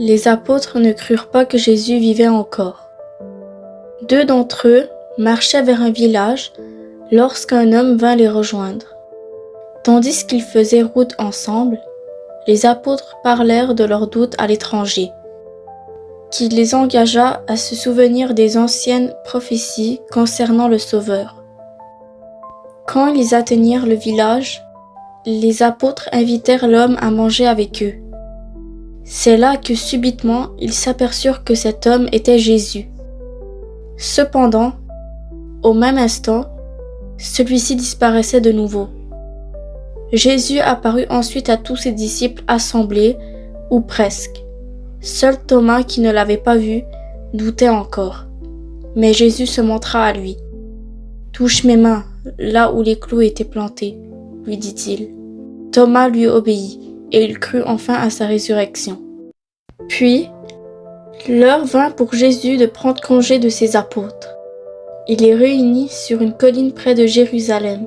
Les apôtres ne crurent pas que Jésus vivait encore. 2 d'entre eux marchaient vers un village lorsqu'un homme vint les rejoindre. Tandis qu'ils faisaient route ensemble, les apôtres parlèrent de leurs doutes à l'étranger, qui les engagea à se souvenir des anciennes prophéties concernant le Sauveur. Quand ils atteignirent le village, les apôtres invitèrent l'homme à manger avec eux. C'est là que subitement ils s'aperçurent que cet homme était Jésus. Cependant, au même instant, celui-ci disparaissait de nouveau. Jésus apparut ensuite à tous ses disciples assemblés, ou presque. Seul Thomas, qui ne l'avait pas vu, doutait encore. Mais Jésus se montra à lui. « Touche mes mains, là où les clous étaient plantés, » lui dit-il. Thomas lui obéit, et il crut enfin à sa résurrection. Puis, l'heure vint pour Jésus de prendre congé de ses apôtres. Il les réunit sur une colline près de Jérusalem.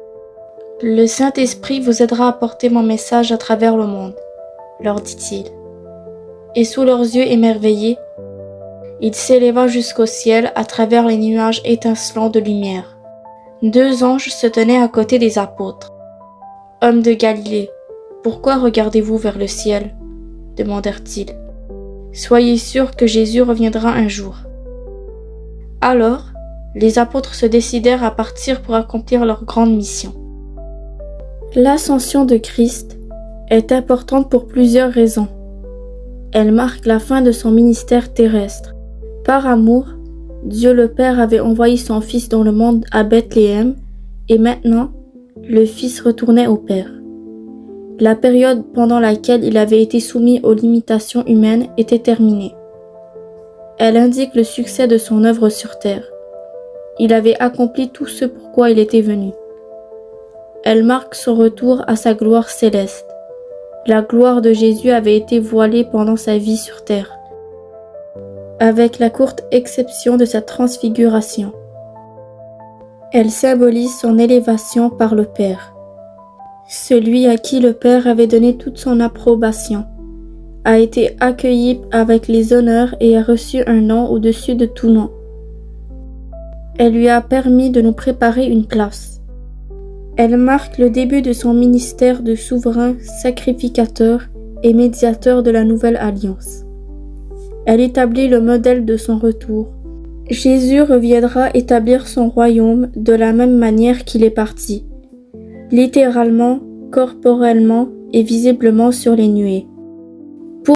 « Le Saint-Esprit vous aidera à porter mon message à travers le monde, » leur dit-il. Et sous leurs yeux émerveillés, il s'éleva jusqu'au ciel à travers les nuages étincelants de lumière. 2 anges se tenaient à côté des apôtres. « Hommes de Galilée, pourquoi regardez-vous vers le ciel ?» demandèrent-ils. « Soyez sûrs que Jésus reviendra un jour. » Alors, les apôtres se décidèrent à partir pour accomplir leur grande mission. L'ascension de Christ est importante pour plusieurs raisons. Elle marque la fin de son ministère terrestre. Par amour, Dieu le Père avait envoyé son Fils dans le monde à Bethléem, et maintenant, le Fils retournait au Père. La période pendant laquelle il avait été soumis aux limitations humaines était terminée. Elle indique le succès de son œuvre sur terre. Il avait accompli tout ce pourquoi il était venu. Elle marque son retour à sa gloire céleste. La gloire de Jésus avait été voilée pendant sa vie sur terre, avec la courte exception de sa transfiguration. Elle symbolise son élévation par le Père. Celui à qui le Père avait donné toute son approbation a été accueilli avec les honneurs et a reçu un nom au-dessus de tout nom. Elle lui a permis de nous préparer une place. Elle marque le début de son ministère de souverain, sacrificateur et médiateur de la nouvelle alliance. Elle établit le modèle de son retour. Jésus reviendra établir son royaume de la même manière qu'il est parti, littéralement, corporellement et visiblement sur les nuées.